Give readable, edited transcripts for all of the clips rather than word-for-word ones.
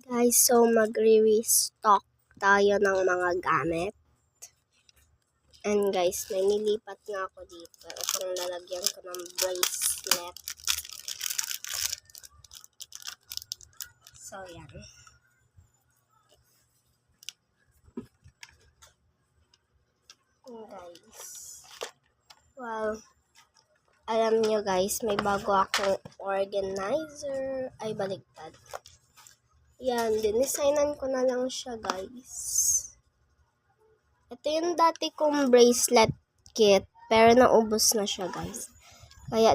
Guys, so magre-restock tayo ng mga gamit. And guys, may nilipat nga ako dito. Itong lalagyan ko ng bracelet. So, yan. And guys, well, alam nyo guys, may bago akong organizer. Ay, baliktad. Yan, dinesignan ko na lang siya guys. Ito yung dati kong bracelet kit, pero naubos na siya guys. Kaya,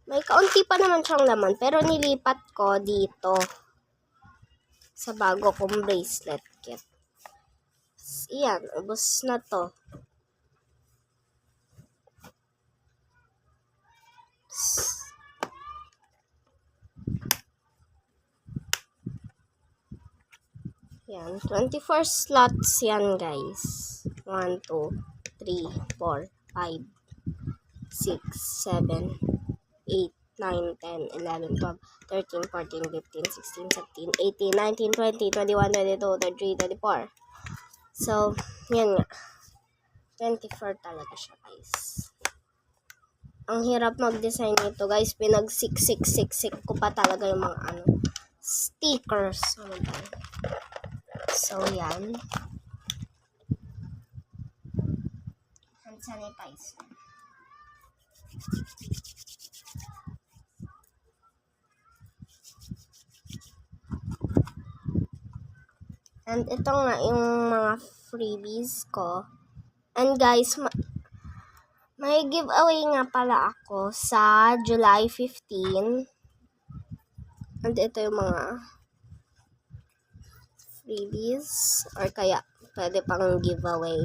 may kaunti pa naman siyang laman, pero nilipat ko dito sa bago kong bracelet kit. Iyan, ubos na to. Yan, 24 slots yan guys. 1, 2, 3, 4, 5, 6, 7, 8, 9, 10, 11, 12, 13, 14, 15, 16, 17, 18, 19, 20, 21, 22, 23, 24. So, yan nga. 24 talaga siya guys. Ang hirap mag-design nito guys. Pinagsiksik ko pa talaga yung mga stickers. So, yan. Hand sanitizer. And ito nga yung mga freebies ko. And guys, may giveaway nga pala ako sa July 15. And ito yung mga freebies. Or kaya, pwede pang giveaway.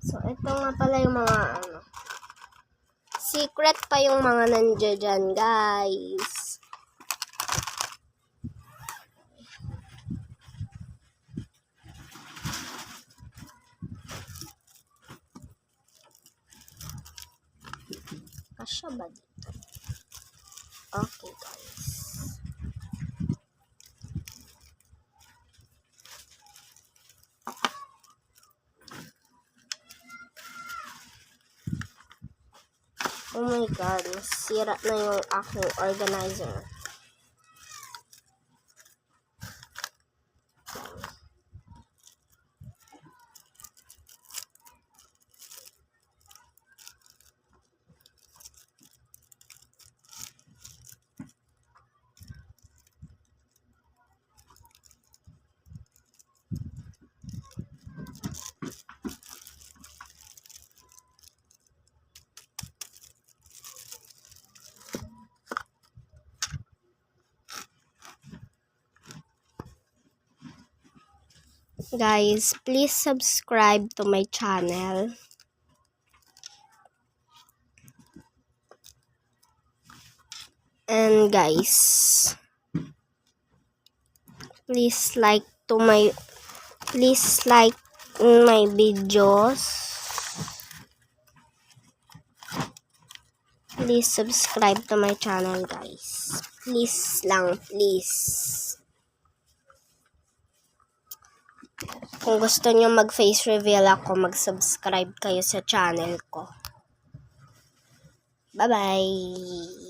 So, ito nga pala yung mga secret pa yung mga nandiyan dyan, guys. Kasya ba dito? Okay, guys. Oh my God, nasira na yung aking organizer. Guys, please subscribe to my channel. And guys, please like my videos. Please subscribe to my channel, guys. Please lang, please. Kung gusto nyo mag-face reveal ako, mag-subscribe kayo sa channel ko. Bye-bye!